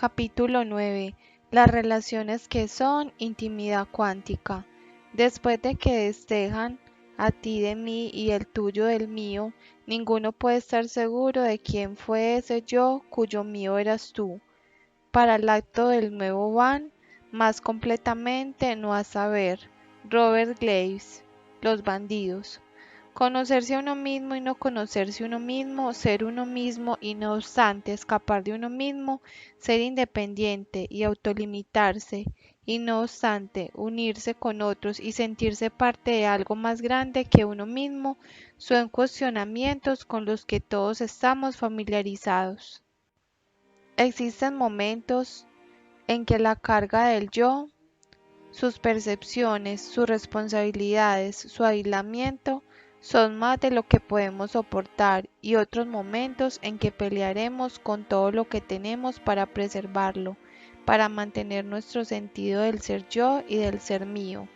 Capítulo 9. Las relaciones que son intimidad cuántica. Después de que despejan a ti de mí y el tuyo del mío, ninguno puede estar seguro de quién fue ese yo cuyo mío eras tú. Para el acto del nuevo van, más completamente no a saber. Robert Graves. Los bandidos. Conocerse a uno mismo y no conocerse uno mismo, ser uno mismo y no obstante escapar de uno mismo, ser independiente y autolimitarse, y no obstante unirse con otros y sentirse parte de algo más grande que uno mismo, son cuestionamientos con los que todos estamos familiarizados. Existen momentos en que la carga del yo, sus percepciones, sus responsabilidades, su aislamiento, son más de lo que podemos soportar y otros momentos en que pelearemos con todo lo que tenemos para preservarlo, para mantener nuestro sentido del ser yo y del ser mío.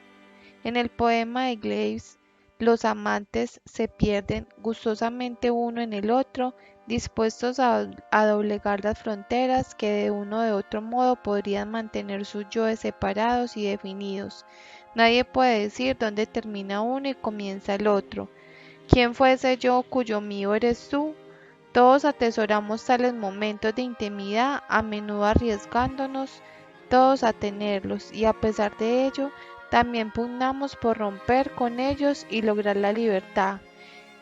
En el poema de Graves, los amantes se pierden gustosamente uno en el otro, dispuestos a doblegar las fronteras que de uno de otro modo podrían mantener sus yoes separados y definidos. Nadie puede decir dónde termina uno y comienza el otro. ¿Quién fue ese yo cuyo mío eres tú? Todos atesoramos tales momentos de intimidad, a menudo arriesgándonos todos a tenerlos, y a pesar de ello, también pugnamos por romper con ellos y lograr la libertad.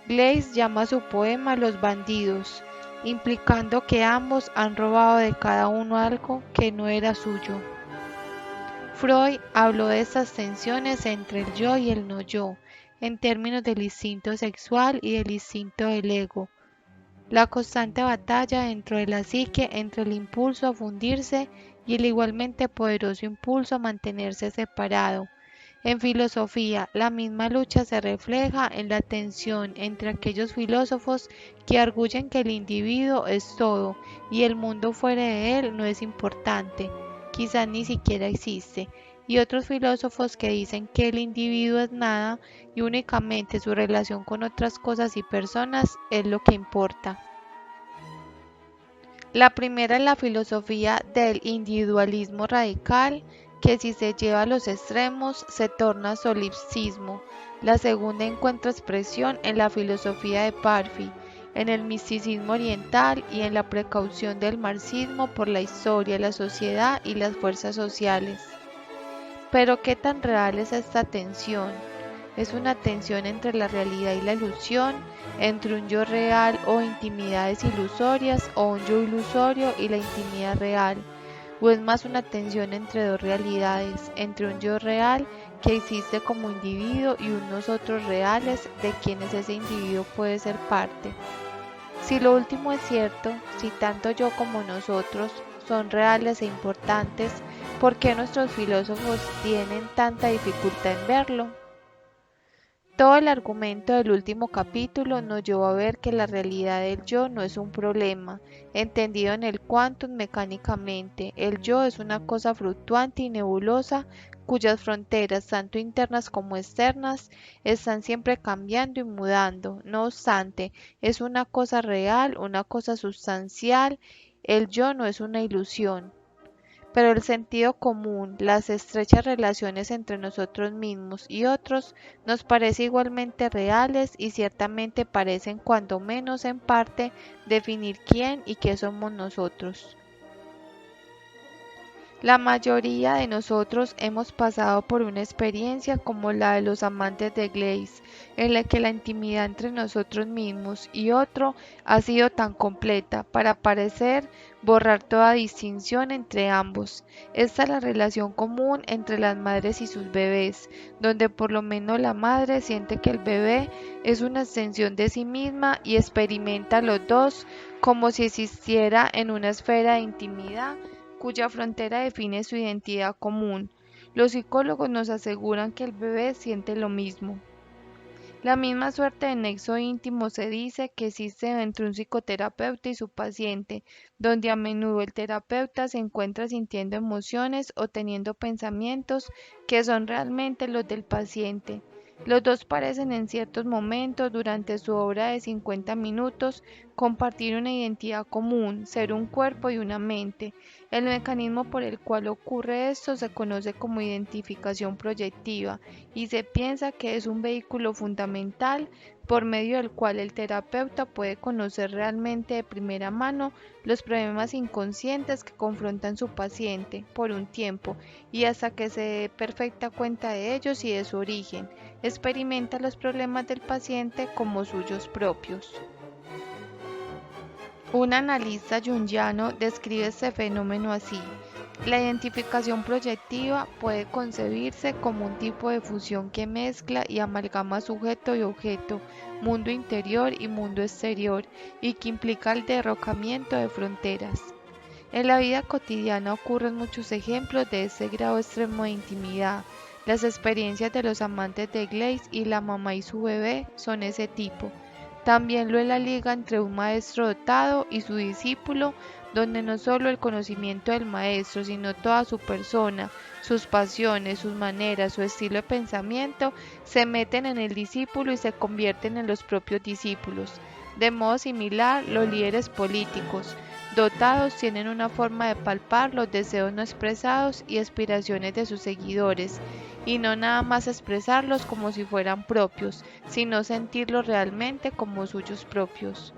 Glaze llama a su poema Los bandidos, implicando que ambos han robado de cada uno algo que no era suyo. Freud habló de estas tensiones entre el yo y el no yo, en términos del instinto sexual y del instinto del ego. La constante batalla dentro de la psique entre el impulso a fundirse y el igualmente poderoso impulso a mantenerse separado. En filosofía, la misma lucha se refleja en la tensión entre aquellos filósofos que arguyen que el individuo es todo y el mundo fuera de él no es importante, quizás ni siquiera existe, y otros filósofos que dicen que el individuo es nada y únicamente su relación con otras cosas y personas es lo que importa. La primera es la filosofía del individualismo radical, que si se lleva a los extremos se torna solipsismo. La segunda encuentra expresión en la filosofía de Parfi, en el misticismo oriental y en la precaución del marxismo por la historia, la sociedad y las fuerzas sociales. Pero ¿qué tan real es esta tensión? Es una tensión entre la realidad y la ilusión, entre un yo real o intimidades ilusorias o un yo ilusorio y la intimidad real, o es más una tensión entre dos realidades, entre un yo real que existe como individuo y unos nosotros reales de quienes ese individuo puede ser parte. Si lo último es cierto, si tanto yo como nosotros son reales e importantes, ¿por qué nuestros filósofos tienen tanta dificultad en verlo? Todo el argumento del último capítulo nos llevó a ver que la realidad del yo no es un problema, entendido en el quantum mecánicamente. El yo es una cosa fluctuante y nebulosa cuyas fronteras, tanto internas como externas, están siempre cambiando y mudando. No obstante, es una cosa real, una cosa sustancial. El yo no es una ilusión. Pero el sentido común, las estrechas relaciones entre nosotros mismos y otros, nos parece igualmente reales y ciertamente parecen cuando menos en parte definir quién y qué somos nosotros. La mayoría de nosotros hemos pasado por una experiencia como la de los amantes de Glaze, en la que la intimidad entre nosotros mismos y otro ha sido tan completa para parecer borrar toda distinción entre ambos. Esta es la relación común entre las madres y sus bebés, donde por lo menos la madre siente que el bebé es una extensión de sí misma y experimenta los dos como si existiera en una esfera de intimidad cuya frontera define su identidad común. Los psicólogos nos aseguran que el bebé siente lo mismo. La misma suerte de nexo íntimo se dice que existe entre un psicoterapeuta y su paciente, donde a menudo el terapeuta se encuentra sintiendo emociones o teniendo pensamientos que son realmente los del paciente. Los dos parecen en ciertos momentos durante su obra de 50 minutos compartir una identidad común, ser un cuerpo y una mente. El mecanismo por el cual ocurre esto se conoce como identificación proyectiva y se piensa que es un vehículo fundamental por medio del cual el terapeuta puede conocer realmente de primera mano los problemas inconscientes que confrontan su paciente por un tiempo y hasta que se dé perfecta cuenta de ellos y de su origen. Experimenta los problemas del paciente como suyos propios. Un analista junguiano describe este fenómeno así: la identificación proyectiva puede concebirse como un tipo de fusión que mezcla y amalgama sujeto y objeto, mundo interior y mundo exterior, y que implica el derrocamiento de fronteras. En la vida cotidiana ocurren muchos ejemplos de ese grado extremo de intimidad. Las experiencias de los amantes de Glaze y la mamá y su bebé son ese tipo. También lo es la liga entre un maestro dotado y su discípulo, donde no solo el conocimiento del maestro, sino toda su persona, sus pasiones, sus maneras, su estilo de pensamiento, se meten en el discípulo y se convierten en los propios discípulos. De modo similar, los líderes políticos dotados tienen una forma de palpar los deseos no expresados y aspiraciones de sus seguidores, y no nada más expresarlos como si fueran propios, sino sentirlos realmente como suyos propios.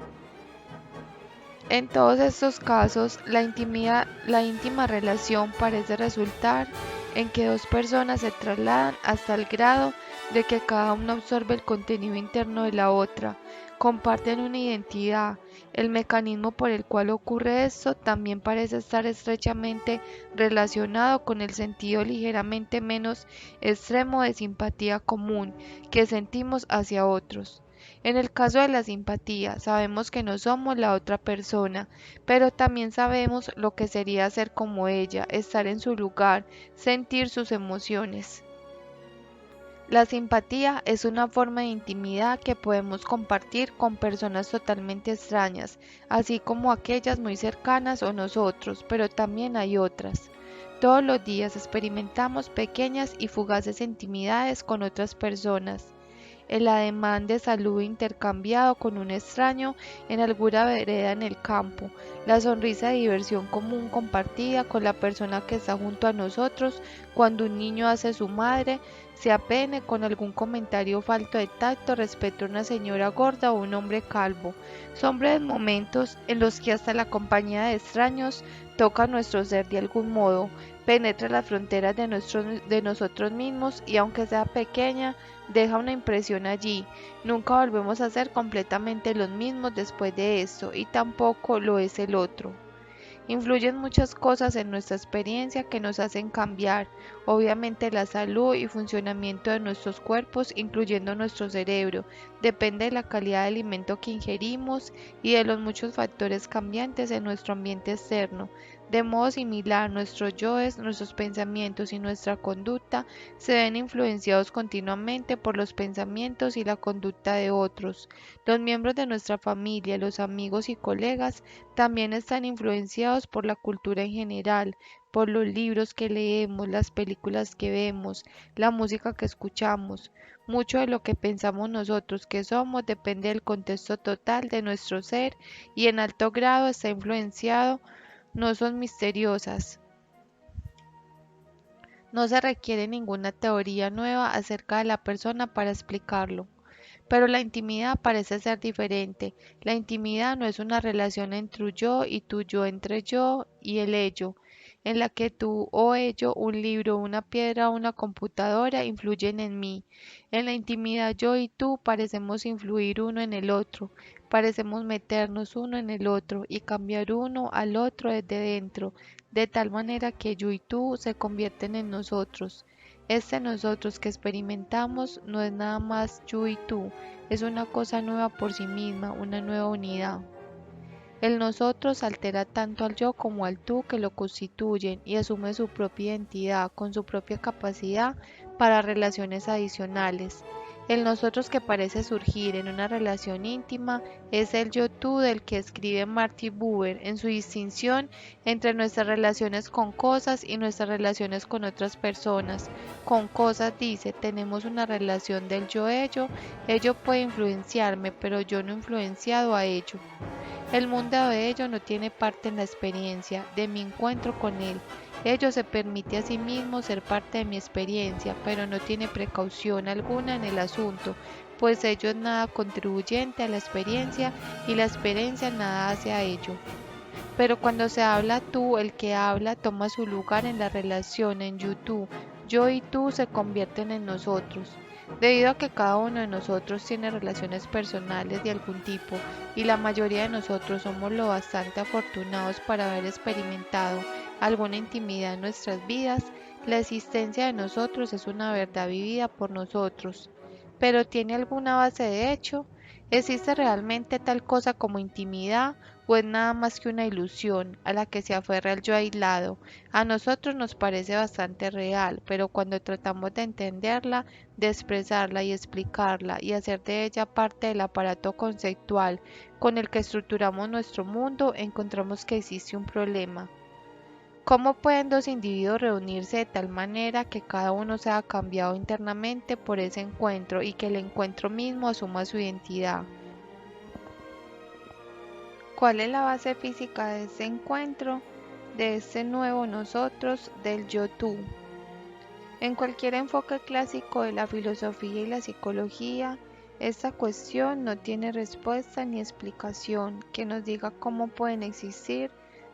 En todos estos casos, la íntima relación parece resultar en que dos personas se trasladan hasta el grado de que cada una absorbe el contenido interno de la otra, comparten una identidad. El mecanismo por el cual ocurre esto también parece estar estrechamente relacionado con el sentido ligeramente menos extremo de simpatía común que sentimos hacia otros. En el caso de la simpatía, sabemos que no somos la otra persona, pero también sabemos lo que sería ser como ella, estar en su lugar, sentir sus emociones. La simpatía es una forma de intimidad que podemos compartir con personas totalmente extrañas, así como aquellas muy cercanas a nosotros, pero también hay otras. Todos los días experimentamos pequeñas y fugaces intimidades con otras personas. El ademán de saludo intercambiado con un extraño en alguna vereda en el campo, la sonrisa de diversión común compartida con la persona que está junto a nosotros cuando un niño hace su madre, se apene con algún comentario falto de tacto respecto a una señora gorda o un hombre calvo. Son breves momentos en los que hasta la compañía de extraños toca nuestro ser de algún modo, penetra las fronteras de nosotros mismos y aunque sea pequeña, deja una impresión allí. Nunca volvemos a ser completamente los mismos después de esto, y tampoco lo es el otro. Influyen muchas cosas en nuestra experiencia que nos hacen cambiar, obviamente la salud y funcionamiento de nuestros cuerpos, incluyendo nuestro cerebro, depende de la calidad de alimento que ingerimos y de los muchos factores cambiantes en nuestro ambiente externo. De modo similar, nuestros yoes, nuestros pensamientos y nuestra conducta se ven influenciados continuamente por los pensamientos y la conducta de otros. Los miembros de nuestra familia, los amigos y colegas también están influenciados por la cultura en general, por los libros que leemos, las películas que vemos, la música que escuchamos. Mucho de lo que pensamos nosotros que somos depende del contexto total de nuestro ser y en alto grado está influenciado. No son misteriosas. No se requiere ninguna teoría nueva acerca de la persona para explicarlo. Pero la intimidad parece ser diferente. La intimidad no es una relación entre tu yo y tu yo, entre yo y el ello, en la que tú o ello, un libro, una piedra o una computadora influyen en mí. En la intimidad yo y tú parecemos influir uno en el otro, parecemos meternos uno en el otro y cambiar uno al otro desde dentro, de tal manera que yo y tú se convierten en nosotros. Este nosotros que experimentamos no es nada más yo y tú, es una cosa nueva por sí misma, una nueva unidad. El nosotros altera tanto al yo como al tú que lo constituyen y asume su propia identidad con su propia capacidad para relaciones adicionales. El nosotros que parece surgir en una relación íntima es el yo-tú del que escribe Martin Buber en su distinción entre nuestras relaciones con cosas y nuestras relaciones con otras personas. Con cosas dice, tenemos una relación del yo-ello, ello puede influenciarme, pero yo no he influenciado a ello. El mundo de ello no tiene parte en la experiencia de mi encuentro con él. Ello se permite a sí mismo ser parte de mi experiencia, pero no tiene precaución alguna en el asunto, pues ello es nada contribuyente a la experiencia y la experiencia nada hace a ello. Pero cuando se habla tú, el que habla toma su lugar en la relación en you-tú. Yo y tú se convierten en nosotros. Debido a que cada uno de nosotros tiene relaciones personales de algún tipo y la mayoría de nosotros somos lo bastante afortunados para haber experimentado alguna intimidad en nuestras vidas, la existencia de nosotros es una verdad vivida por nosotros. Pero ¿tiene alguna base de hecho? ¿Existe realmente tal cosa como intimidad? ¿O es nada más que una ilusión a la que se aferra el yo aislado? A nosotros nos parece bastante real, pero cuando tratamos de entenderla, de expresarla y explicarla y hacer de ella parte del aparato conceptual con el que estructuramos nuestro mundo, encontramos que existe un problema. ¿Cómo pueden dos individuos reunirse de tal manera que cada uno sea cambiado internamente por ese encuentro y que el encuentro mismo asuma su identidad? ¿Cuál es la base física de ese encuentro, de ese nuevo nosotros, del yo-tú? En cualquier enfoque clásico de la filosofía y la psicología, esta cuestión no tiene respuesta ni explicación que nos diga cómo pueden existir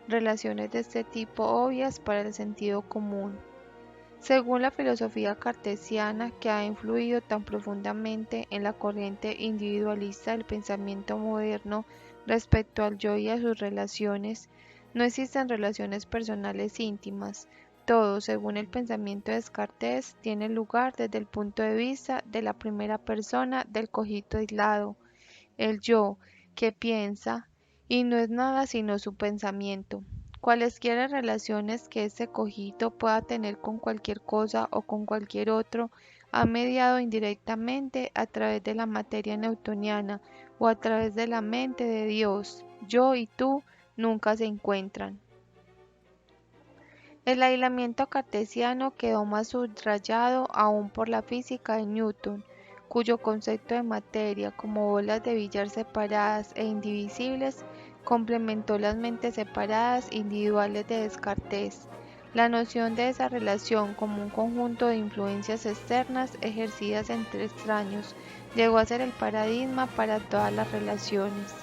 relaciones de este tipo obvias para el sentido común. Según la filosofía cartesiana que ha influido tan profundamente en la corriente individualista del pensamiento moderno respecto al yo y a sus relaciones, no existen relaciones personales íntimas. Todo, según el pensamiento de Descartes, tiene lugar desde el punto de vista de la primera persona del cogito aislado, el yo, que piensa, y no es nada sino su pensamiento. Cualesquiera relaciones que este cogito pueda tener con cualquier cosa o con cualquier otro, ha mediado indirectamente a través de la materia newtoniana o a través de la mente de Dios. Yo y tú nunca se encuentran. El aislamiento cartesiano quedó más subrayado aún por la física de Newton, cuyo concepto de materia como bolas de billar separadas e indivisibles complementó las mentes separadas individuales de Descartes. La noción de esa relación como un conjunto de influencias externas ejercidas entre extraños llegó a ser el paradigma para todas las relaciones.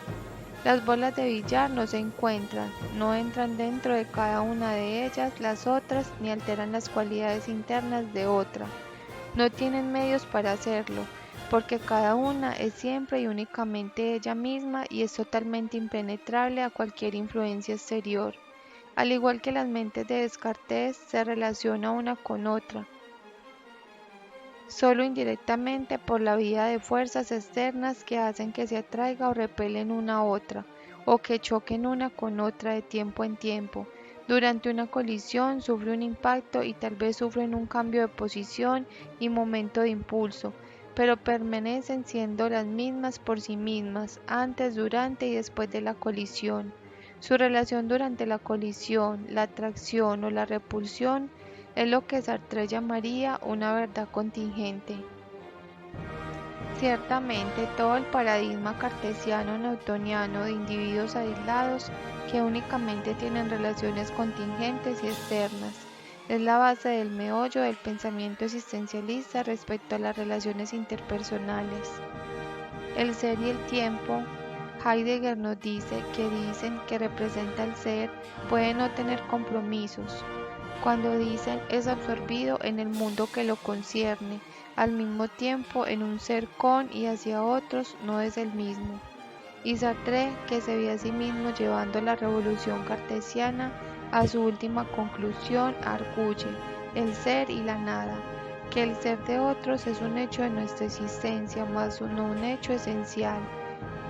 Las bolas de billar no se encuentran, no entran dentro de cada una de ellas las otras ni alteran las cualidades internas de otra. No tienen medios para hacerlo, porque cada una es siempre y únicamente ella misma y es totalmente impenetrable a cualquier influencia exterior. Al igual que las mentes de Descartes, se relaciona una con otra, solo indirectamente por la vía de fuerzas externas que hacen que se atraiga o repelen una a otra, o que choquen una con otra de tiempo en tiempo. Durante una colisión sufre un impacto y tal vez sufren un cambio de posición y momento de impulso, pero permanecen siendo las mismas por sí mismas, antes, durante y después de la colisión. Su relación durante la colisión, la atracción o la repulsión es lo que Sartre llamaría una verdad contingente. Ciertamente, todo el paradigma cartesiano-newtoniano de individuos aislados que únicamente tienen relaciones contingentes y externas es la base del meollo del pensamiento existencialista respecto a las relaciones interpersonales. El ser y el tiempo, Heidegger nos dice que representa el ser, puede no tener compromisos. Cuando dicen es absorbido en el mundo que lo concierne, al mismo tiempo en un ser con y hacia otros no es el mismo. Y Sartre, que se ve a sí mismo llevando la revolución cartesiana a su última conclusión, arguye el ser y la nada, que el ser de otros es un hecho de nuestra existencia, más no un hecho esencial.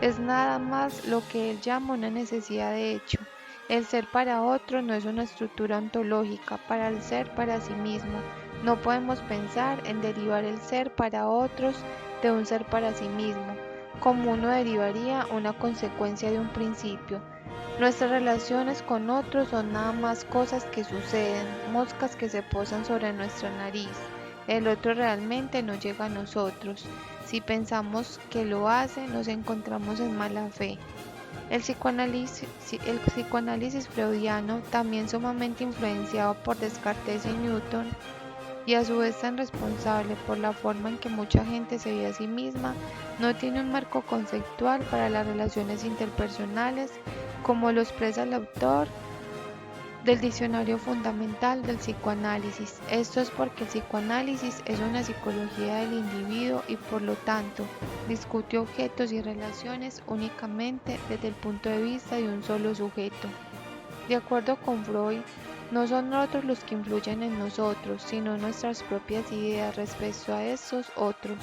Es nada más lo que él llama una necesidad de hecho. El ser para otro no es una estructura ontológica para el ser para sí mismo. No podemos pensar en derivar el ser para otros de un ser para sí mismo, como uno derivaría una consecuencia de un principio. Nuestras relaciones con otros son nada más cosas que suceden, moscas que se posan sobre nuestra nariz. El otro realmente no llega a nosotros. Si pensamos que lo hace, nos encontramos en mala fe. El psicoanálisis freudiano, también sumamente influenciado por Descartes y Newton, y a su vez tan responsable por la forma en que mucha gente se ve a sí misma, no tiene un marco conceptual para las relaciones interpersonales como lo expresa el autor del Diccionario Fundamental del Psicoanálisis. Esto es porque el psicoanálisis es una psicología del individuo y por lo tanto discute objetos y relaciones únicamente desde el punto de vista de un solo sujeto. De acuerdo con Freud, no son otros los que influyen en nosotros, sino nuestras propias ideas respecto a estos otros.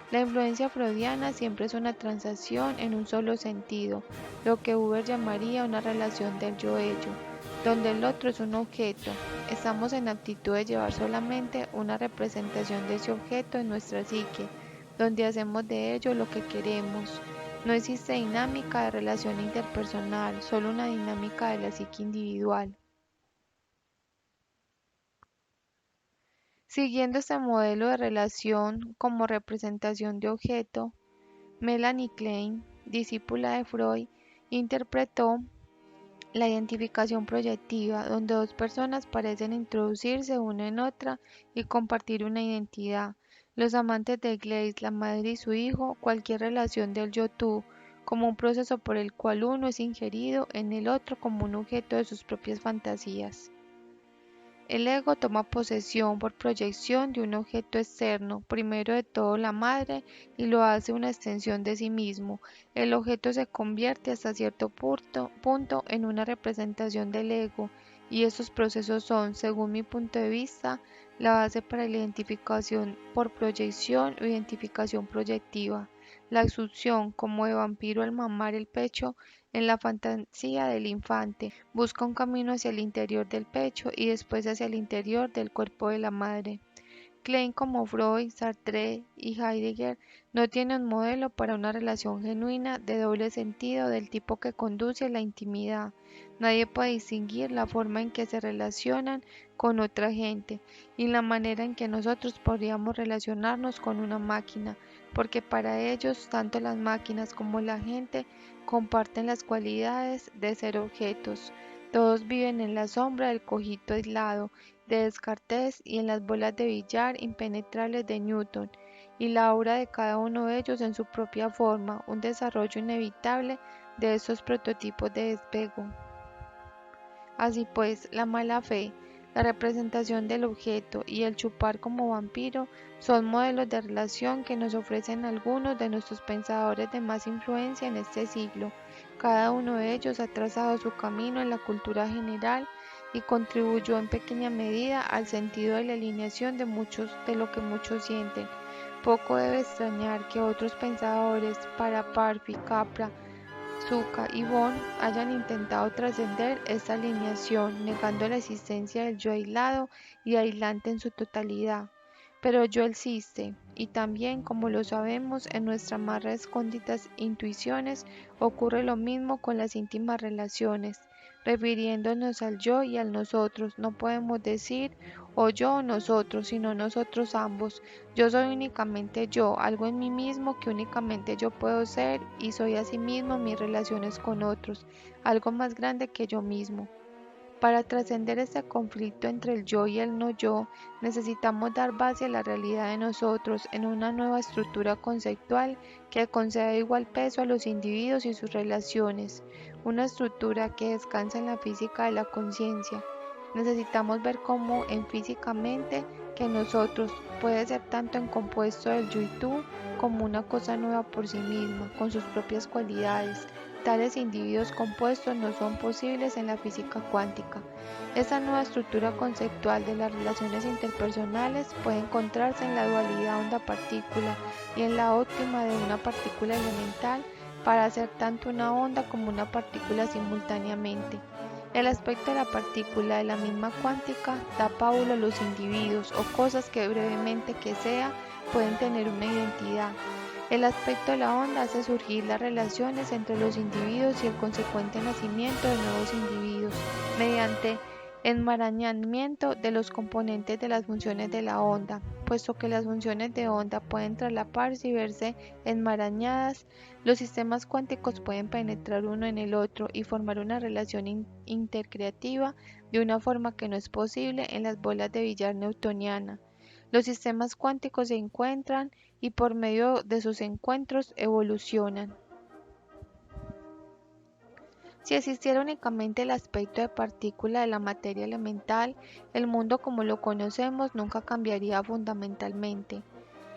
La influencia freudiana siempre es una transacción en un solo sentido, lo que Huber llamaría una relación del yo-ello, donde el otro es un objeto. Estamos en actitud de llevar solamente una representación de ese objeto en nuestra psique, donde hacemos de ello lo que queremos. No existe dinámica de relación interpersonal, solo una dinámica de la psique individual. Siguiendo este modelo de relación como representación de objeto, Melanie Klein, discípula de Freud, interpretó la identificación proyectiva, donde dos personas parecen introducirse una en otra y compartir una identidad. Los amantes de Gleis, la madre y su hijo, cualquier relación del yo-tú, como un proceso por el cual uno es ingerido en el otro como un objeto de sus propias fantasías. El ego toma posesión por proyección de un objeto externo, primero de todo la madre, y lo hace una extensión de sí mismo. El objeto se convierte hasta cierto punto en una representación del ego, y estos procesos son, según mi punto de vista, la base para la identificación por proyección o identificación proyectiva. La succión, como de vampiro al mamar el pecho, en la fantasía del infante, busca un camino hacia el interior del pecho y después hacia el interior del cuerpo de la madre. Klein, como Freud, Sartre y Heidegger, no tiene un modelo para una relación genuina de doble sentido del tipo que conduce a la intimidad. Nadie puede distinguir la forma en que se relacionan con otra gente y la manera en que nosotros podríamos relacionarnos con una máquina, porque para ellos tanto las máquinas como la gente comparten las cualidades de ser objetos. Todos viven en la sombra del cojito aislado de Descartes y en las bolas de billar impenetrables de Newton, y la obra de cada uno de ellos en su propia forma, un desarrollo inevitable de esos prototipos de despego. Así pues, la mala fe, la representación del objeto y el chupar como vampiro son modelos de relación que nos ofrecen algunos de nuestros pensadores de más influencia en este siglo. Cada uno de ellos ha trazado su camino en la cultura general y contribuyó en pequeña medida al sentido de la alineación de lo que muchos sienten. Poco debe extrañar que otros pensadores, Parapar y Capra, Zucca y Bohm hayan intentado trascender esta alineación, negando la existencia del yo aislado y aislante en su totalidad. Pero el yo existe, y también, como lo sabemos, en nuestras más recónditas intuiciones ocurre lo mismo con las íntimas relaciones. Refiriéndonos al yo y al nosotros, no podemos decir o yo o nosotros, sino nosotros ambos. Yo soy únicamente yo, algo en mí mismo que únicamente yo puedo ser, y soy asimismo mis relaciones con otros, algo más grande que yo mismo. Para trascender este conflicto entre el yo y el no yo, necesitamos dar base a la realidad de nosotros en una nueva estructura conceptual que conceda igual peso a los individuos y sus relaciones, una estructura que descansa en la física de la conciencia. Necesitamos ver cómo en físicamente que nosotros puede ser tanto en compuesto del yo y tú como una cosa nueva por sí misma, con sus propias cualidades. Tales individuos compuestos no son posibles en la física cuántica. Esta nueva estructura conceptual de las relaciones interpersonales puede encontrarse en la dualidad onda-partícula y en la óptima de una partícula elemental para hacer tanto una onda como una partícula simultáneamente. El aspecto de la partícula de la misma cuántica da pábulo a los individuos o cosas que brevemente que sea pueden tener una identidad. El aspecto de la onda hace surgir las relaciones entre los individuos y el consecuente nacimiento de nuevos individuos, mediante enmarañamiento de los componentes de las funciones de la onda. Puesto que las funciones de onda pueden traslaparse y verse enmarañadas, los sistemas cuánticos pueden penetrar uno en el otro y formar una relación intercreativa de una forma que no es posible en las bolas de billar newtoniana. Los sistemas cuánticos se encuentran y por medio de sus encuentros evolucionan. Si existiera únicamente el aspecto de partícula de la materia elemental, el mundo como lo conocemos nunca cambiaría fundamentalmente.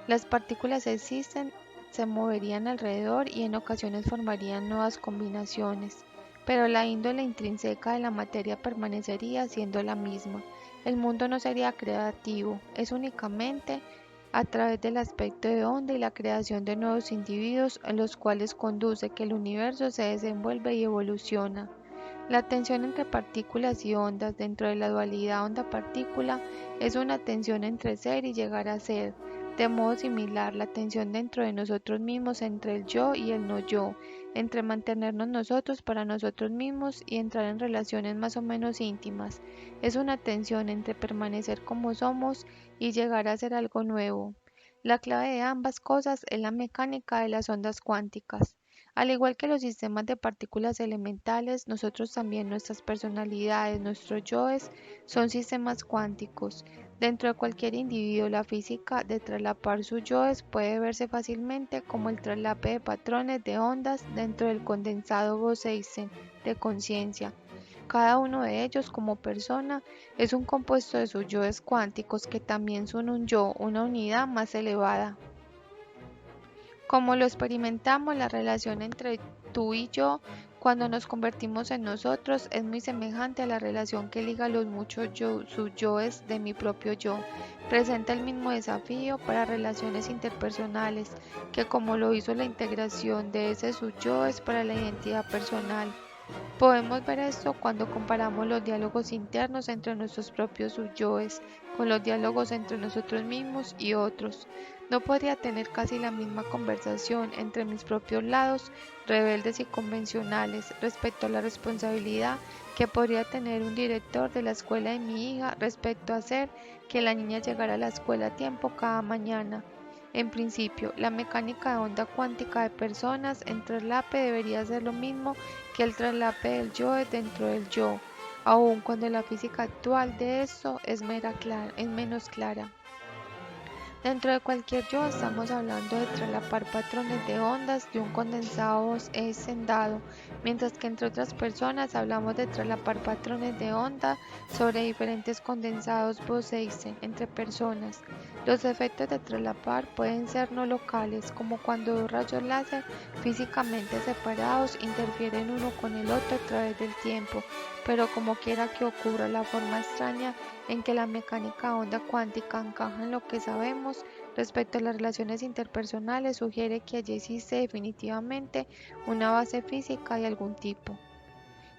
Las partículas existen, se moverían alrededor y en ocasiones formarían nuevas combinaciones, pero la índole intrínseca de la materia permanecería siendo la misma. El mundo no sería creativo, es únicamente a través del aspecto de onda y la creación de nuevos individuos en los cuales conduce que el universo se desenvuelve y evoluciona. La tensión entre partículas y ondas dentro de la dualidad onda-partícula es una tensión entre ser y llegar a ser. De modo similar, la tensión dentro de nosotros mismos entre el yo y el no yo, entre mantenernos nosotros para nosotros mismos y entrar en relaciones más o menos íntimas, es una tensión entre permanecer como somos y llegar a ser algo nuevo. La clave de ambas cosas es la mecánica de las ondas cuánticas. Al igual que los sistemas de partículas elementales, nosotros también, nuestras personalidades, nuestros yoes, son sistemas cuánticos. Dentro de cualquier individuo, la física de traslapar sus yoes puede verse fácilmente como el traslape de patrones de ondas dentro del condensado Bose-Einstein de conciencia. Cada uno de ellos, como persona, es un compuesto de sus yoes cuánticos que también son un yo, una unidad más elevada. Como lo experimentamos, la relación entre tú y yo, cuando nos convertimos en nosotros, es muy semejante a la relación que liga los muchos sus yoes de mi propio yo. Presenta el mismo desafío para relaciones interpersonales, que como lo hizo la integración de ese sus yoes para la identidad personal. Podemos ver esto cuando comparamos los diálogos internos entre nuestros propios yoes con los diálogos entre nosotros mismos y otros. No podría tener casi la misma conversación entre mis propios lados rebeldes y convencionales respecto a la responsabilidad que podría tener un director de la escuela de mi hija respecto a hacer que la niña llegara a la escuela a tiempo cada mañana. En principio, la mecánica de onda cuántica de personas en traslape debería ser lo mismo que el traslape del yo es dentro del yo, aun cuando la física actual de esto es menos clara. Dentro de cualquier yo estamos hablando de traslapar patrones de ondas de un condensado dado, mientras que entre otras personas hablamos de traslapar patrones de onda sobre diferentes condensados Bose-Einstein entre personas. Los efectos de traslapar pueden ser no locales, como cuando dos rayos láser físicamente separados interfieren uno con el otro a través del tiempo, pero como quiera que ocurra, la forma extraña en que la mecánica onda cuántica encaja en lo que sabemos respecto a las relaciones interpersonales sugiere que allí existe definitivamente una base física de algún tipo.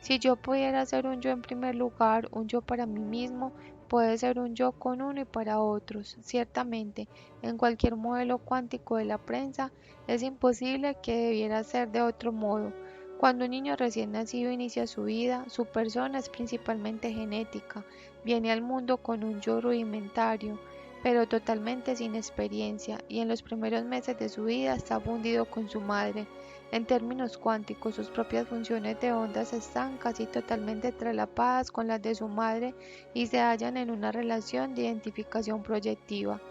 Si yo pudiera ser un yo en primer lugar, un yo para mí mismo, puede ser un yo con uno y para otros. Ciertamente, en cualquier modelo cuántico de la prensa, es imposible que debiera ser de otro modo. Cuando un niño recién nacido inicia su vida, su persona es principalmente genética, viene al mundo con un yo rudimentario, pero totalmente sin experiencia, y en los primeros meses de su vida está fundido con su madre. En términos cuánticos, sus propias funciones de ondas están casi totalmente traslapadas con las de su madre y se hallan en una relación de identificación proyectiva.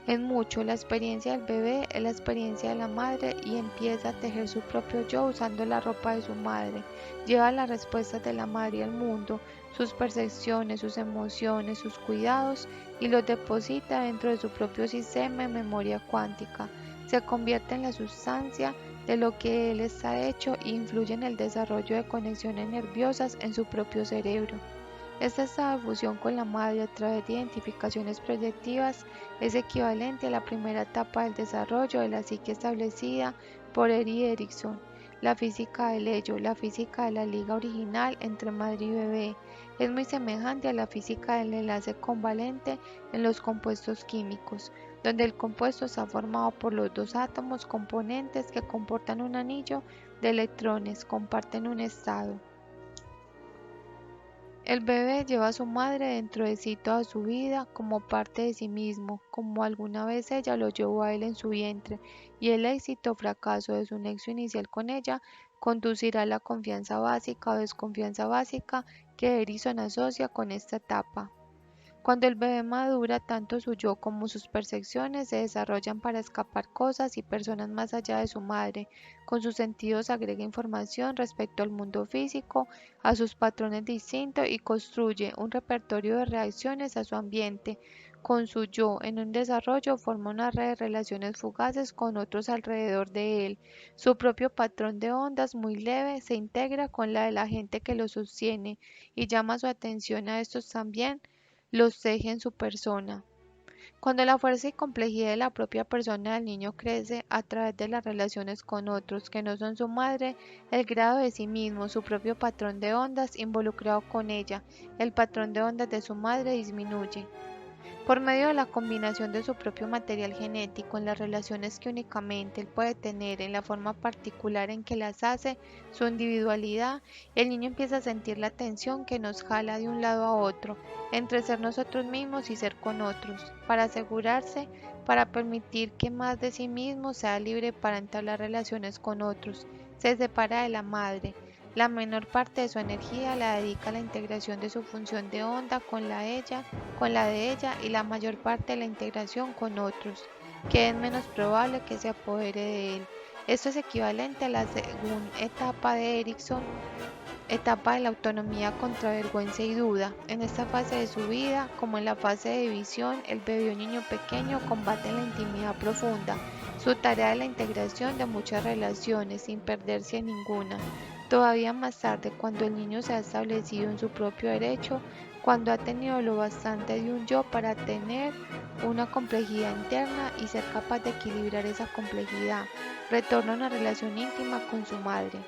En mucho, la experiencia del bebé es la experiencia de la madre y empieza a tejer su propio yo usando la ropa de su madre. Lleva las respuestas de la madre al mundo, sus percepciones, sus emociones, sus cuidados y los deposita dentro de su propio sistema de memoria cuántica. Se convierte en la sustancia de lo que él está hecho e influye en el desarrollo de conexiones nerviosas en su propio cerebro. Esta estado de fusión con la madre a través de identificaciones proyectivas es equivalente a la primera etapa del desarrollo de la psique establecida por Erik Erikson, la física del ello, la física de la liga original entre madre y bebé. Es muy semejante a la física del enlace covalente en los compuestos químicos. donde el compuesto está formado por los dos átomos componentes que comportan un anillo de electrones, comparten un estado. El bebé lleva a su madre dentro de sí toda su vida como parte de sí mismo, como alguna vez ella lo llevó a él en su vientre, y el éxito o fracaso de su nexo inicial con ella conducirá a la confianza básica o desconfianza básica que Erickson asocia con esta etapa. Cuando el bebé madura, tanto su yo como sus percepciones se desarrollan para escapar cosas y personas más allá de su madre. Con sus sentidos agrega información respecto al mundo físico, a sus patrones de instinto y construye un repertorio de reacciones a su ambiente. Con su yo en un desarrollo forma una red de relaciones fugaces con otros alrededor de él. Su propio patrón de ondas muy leve se integra con la de la gente que lo sostiene y llama su atención a estos también los teje en su persona. Cuando la fuerza y complejidad de la propia persona del niño crece a través de las relaciones con otros que no son su madre, el grado de sí mismo, su propio patrón de ondas involucrado con ella, el patrón de ondas de su madre disminuye. Por medio de la combinación de su propio material genético en las relaciones que únicamente él puede tener en la forma particular en que las hace, su individualidad, el niño empieza a sentir la tensión que nos jala de un lado a otro, entre ser nosotros mismos y ser con otros, para asegurarse, para permitir que más de sí mismo sea libre para entablar relaciones con otros. Se separa de la madre. La menor parte de su energía la dedica a la integración de su función de onda con la de ella y la mayor parte de la integración con otros, que es menos probable que se apodere de él. Esto es equivalente a la segunda etapa de Erickson, etapa de la autonomía contra vergüenza y duda. En esta fase de su vida, como en la fase de división, el bebé o niño pequeño combate en la intimidad profunda, su tarea de la integración de muchas relaciones sin perderse en ninguna. Todavía más tarde, cuando el niño se ha establecido en su propio derecho, cuando ha tenido lo bastante de un yo para tener una complejidad interna y ser capaz de equilibrar esa complejidad, retorna a una relación íntima con su madre.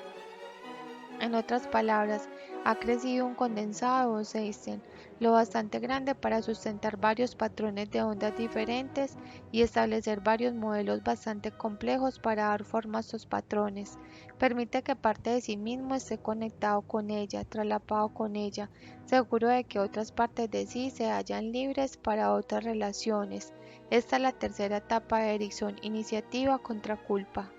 En otras palabras, ha crecido un condensado o Einstein, lo bastante grande para sustentar varios patrones de ondas diferentes y establecer varios modelos bastante complejos para dar forma a estos patrones. Permite que parte de sí mismo esté conectado con ella, traslapado con ella, seguro de que otras partes de sí se hallan libres para otras relaciones. Esta es la tercera etapa de Erickson, iniciativa contra culpa.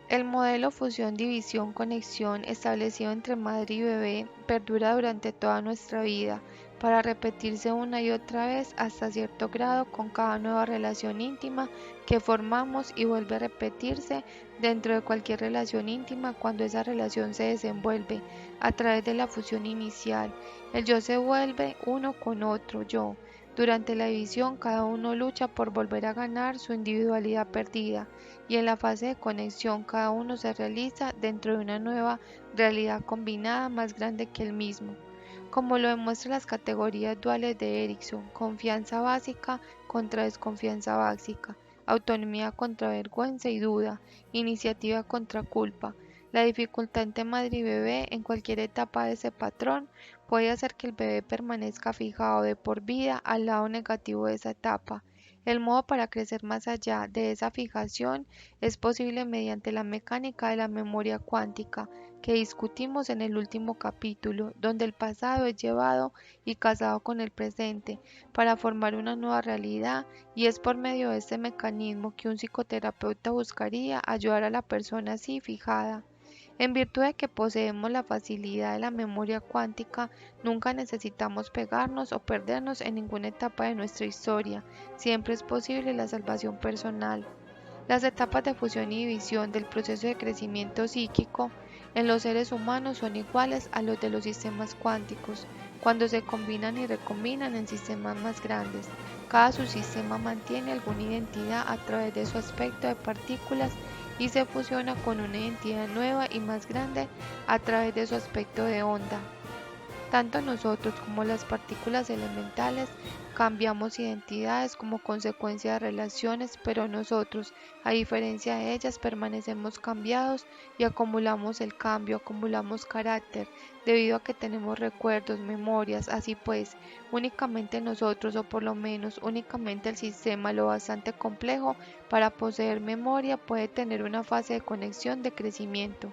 El modelo fusión-división-conexión establecido entre madre y bebé perdura durante toda nuestra vida, para repetirse una y otra vez hasta cierto grado con cada nueva relación íntima que formamos y vuelve a repetirse dentro de cualquier relación íntima cuando esa relación se desenvuelve a través de la fusión inicial. El yo se vuelve uno con otro yo. Durante la división cada uno lucha por volver a ganar su individualidad perdida y en la fase de conexión cada uno se realiza dentro de una nueva realidad combinada más grande que el mismo, como lo demuestran las categorías duales de Erickson: confianza básica contra desconfianza básica, autonomía contra vergüenza y duda, iniciativa contra culpa. La dificultad entre madre y bebé en cualquier etapa de ese patrón puede hacer que el bebé permanezca fijado de por vida al lado negativo de esa etapa. El modo para crecer más allá de esa fijación es posible mediante la mecánica de la memoria cuántica que discutimos en el último capítulo, donde el pasado es llevado y casado con el presente para formar una nueva realidad, y es por medio de este mecanismo que un psicoterapeuta buscaría ayudar a la persona así fijada. En virtud de que poseemos la facilidad de la memoria cuántica, nunca necesitamos pegarnos o perdernos en ninguna etapa de nuestra historia. Siempre es posible la salvación personal. Las etapas de fusión y división del proceso de crecimiento psíquico en los seres humanos son iguales a los de los sistemas cuánticos, cuando se combinan y recombinan en sistemas más grandes. Cada subsistema mantiene alguna identidad a través de su aspecto de partículas y se fusiona con una identidad nueva y más grande a través de su aspecto de onda. Tanto nosotros como las partículas elementales cambiamos identidades como consecuencia de relaciones, pero nosotros, a diferencia de ellas, permanecemos cambiados y acumulamos el cambio, acumulamos carácter, debido a que tenemos recuerdos, memorias. Así pues, únicamente nosotros, o por lo menos únicamente el sistema lo bastante complejo para poseer memoria, puede tener una fase de conexión de crecimiento.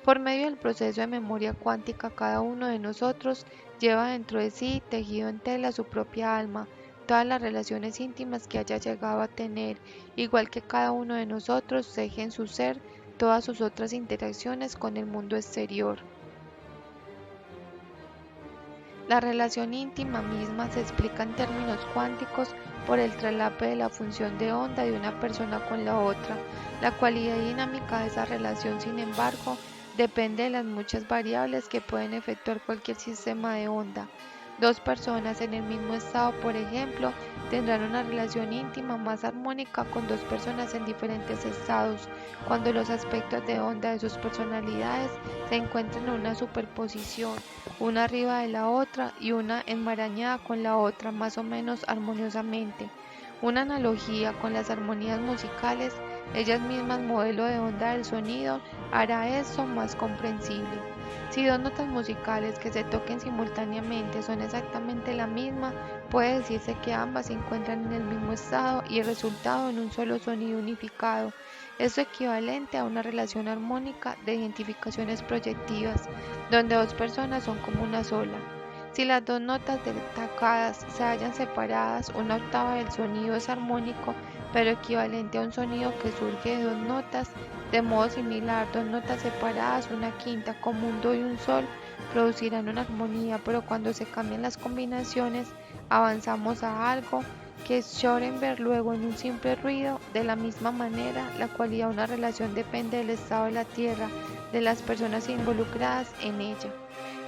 Por medio del proceso de memoria cuántica, cada uno de nosotros lleva dentro de sí, tejido en tela, su propia alma, todas las relaciones íntimas que haya llegado a tener, igual que cada uno de nosotros teje en su ser todas sus otras interacciones con el mundo exterior. La relación íntima misma se explica en términos cuánticos por el traslape de la función de onda de una persona con la otra. La cualidad dinámica de esa relación, sin embargo, depende de las muchas variables que pueden efectuar cualquier sistema de onda. Dos personas en el mismo estado, por ejemplo, tendrán una relación íntima más armónica con dos personas en diferentes estados, cuando los aspectos de onda de sus personalidades se encuentran en una superposición, una arriba de la otra y una enmarañada con la otra más o menos armoniosamente. Una analogía con las armonías musicales, ellas mismas modelo de onda del sonido, hará esto más comprensible. Si dos notas musicales que se toquen simultáneamente son exactamente la misma, puede decirse que ambas se encuentran en el mismo estado y el resultado en un solo sonido unificado. Esto es equivalente a una relación armónica de identificaciones proyectivas, donde dos personas son como una sola. Si las dos notas destacadas se hallan separadas, una octava del sonido es armónico, pero equivalente a un sonido que surge de dos notas. De modo similar, dos notas separadas, una quinta como un do y un sol, producirán una armonía, pero cuando se cambian las combinaciones, avanzamos a algo que es Schoenberg luego en un simple ruido. De la misma manera, la cualidad de una relación depende del estado de la Tierra, de las personas involucradas en ella.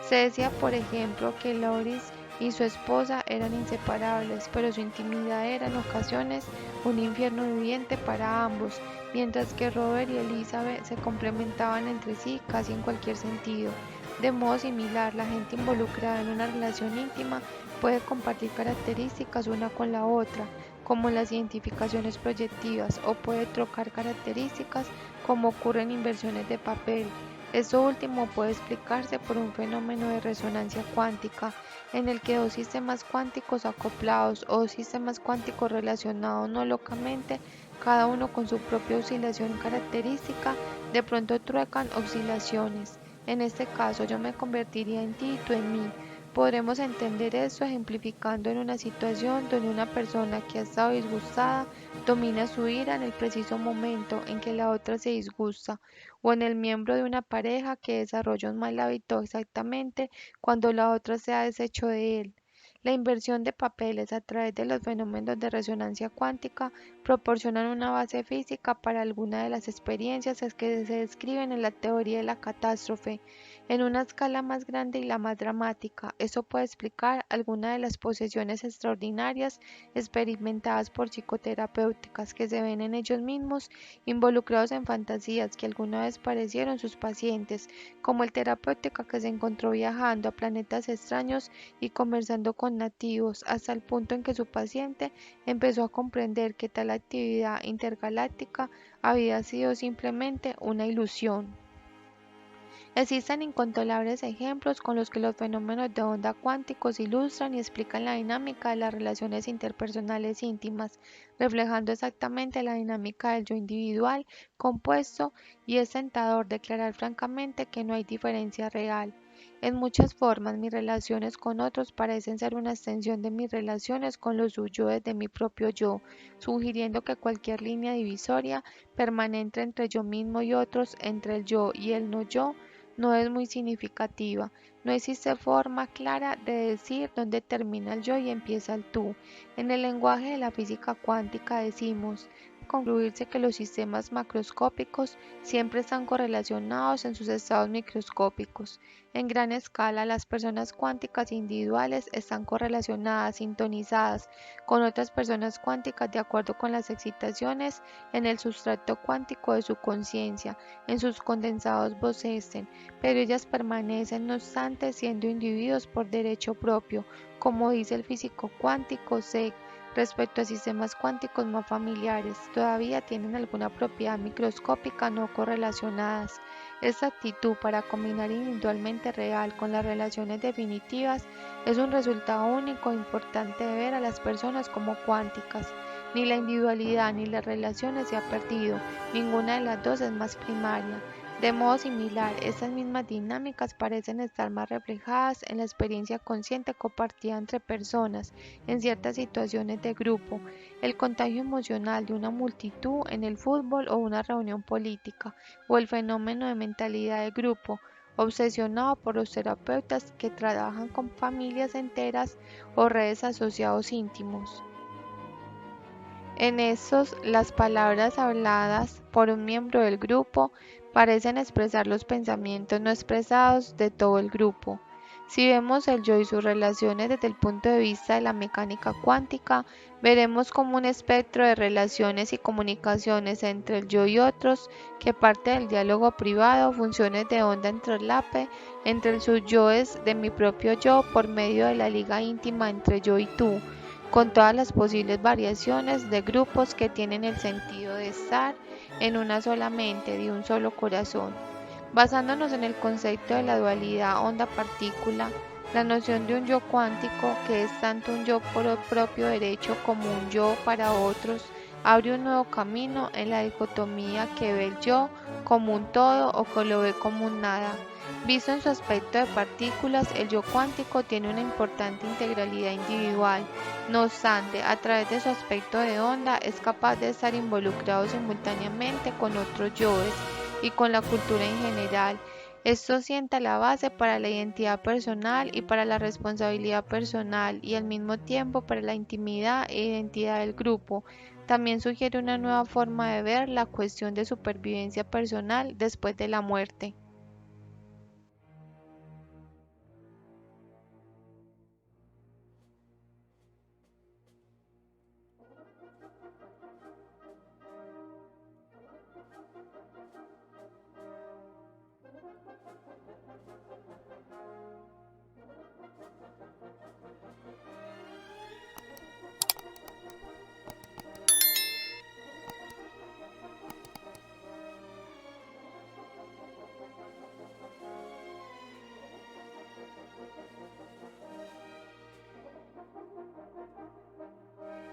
Se decía, por ejemplo, que Loris y su esposa eran inseparables, pero su intimidad era en ocasiones un infierno viviente para ambos, mientras que Robert y Elizabeth se complementaban entre sí casi en cualquier sentido. De modo similar, la gente involucrada en una relación íntima puede compartir características una con la otra, como las identificaciones proyectivas, o puede trocar características, como ocurre en inversiones de papel. Esto último puede explicarse por un fenómeno de resonancia cuántica, en el que dos sistemas cuánticos acoplados o dos sistemas cuánticos relacionados no locamente, cada uno con su propia oscilación característica, de pronto truecan oscilaciones. En este caso, yo me convertiría en ti y tú en mí. Podremos entender esto ejemplificando en una situación donde una persona que ha estado disgustada domina su ira en el preciso momento en que la otra se disgusta, o en el miembro de una pareja que desarrolla un mal hábito exactamente cuando la otra se ha deshecho de él. La inversión de papeles a través de los fenómenos de resonancia cuántica proporcionan una base física para algunas de las experiencias que se describen en la teoría de la catástrofe, en una escala más grande y la más dramática. Eso puede explicar algunas de las posesiones extraordinarias experimentadas por psicoterapeutas que se ven en ellos mismos involucrados en fantasías que alguna vez parecieron sus pacientes, como el terapeuta que se encontró viajando a planetas extraños y conversando con nativos, hasta el punto en que su paciente empezó a comprender que tal actividad intergaláctica había sido simplemente una ilusión. Existen incontrolables ejemplos con los que los fenómenos de onda cuánticos ilustran y explican la dinámica de las relaciones interpersonales íntimas, reflejando exactamente la dinámica del yo individual compuesto, y es tentador declarar francamente que no hay diferencia real. En muchas formas, mis relaciones con otros parecen ser una extensión de mis relaciones con los suyos de mi propio yo, sugiriendo que cualquier línea divisoria permanente entre yo mismo y otros, entre el yo y el no yo, no es muy significativa. No existe forma clara de decir dónde termina el yo y empieza el tú. En el lenguaje de la física cuántica decimos, concluirse que los sistemas macroscópicos siempre están correlacionados en sus estados microscópicos. En gran escala, las personas cuánticas individuales están correlacionadas, sintonizadas con otras personas cuánticas de acuerdo con las excitaciones en el sustrato cuántico de su conciencia, en sus condensados Bose-Einstein, pero ellas permanecen no obstante siendo individuos por derecho propio, como dice el físico cuántico Zeg. Respecto a sistemas cuánticos más familiares, todavía tienen alguna propiedad microscópica no correlacionadas. Esta actitud para combinar individualmente real con las relaciones definitivas es un resultado único e importante de ver a las personas como cuánticas. Ni la individualidad ni las relaciones se ha perdido, ninguna de las dos es más primaria. De modo similar, estas mismas dinámicas parecen estar más reflejadas en la experiencia consciente compartida entre personas en ciertas situaciones de grupo, el contagio emocional de una multitud en el fútbol o una reunión política, o el fenómeno de mentalidad de grupo, obsesionado por los terapeutas que trabajan con familias enteras o redes asociados íntimos. En estos, las palabras habladas por un miembro del grupo parecen expresar los pensamientos no expresados de todo el grupo. Si vemos el yo y sus relaciones desde el punto de vista de la mecánica cuántica, veremos como un espectro de relaciones y comunicaciones entre el yo y otros, que parte del diálogo privado, funciones de onda en traslape entre el subyoes de mi propio yo por medio de la liga íntima entre yo y tú, con todas las posibles variaciones de grupos que tienen el sentido de estar en una sola mente, de un solo corazón. Basándonos en el concepto de la dualidad onda-partícula, la noción de un yo cuántico, que es tanto un yo por propio derecho como un yo para otros, abre un nuevo camino en la dicotomía que ve el yo como un todo o que lo ve como un nada. Visto en su aspecto de partículas, el yo cuántico tiene una importante integralidad individual. No obstante, a través de su aspecto de onda, es capaz de estar involucrado simultáneamente con otros yoes y con la cultura en general. Esto sienta la base para la identidad personal y para la responsabilidad personal y al mismo tiempo para la intimidad e identidad del grupo. También sugiere una nueva forma de ver la cuestión de supervivencia personal después de la muerte.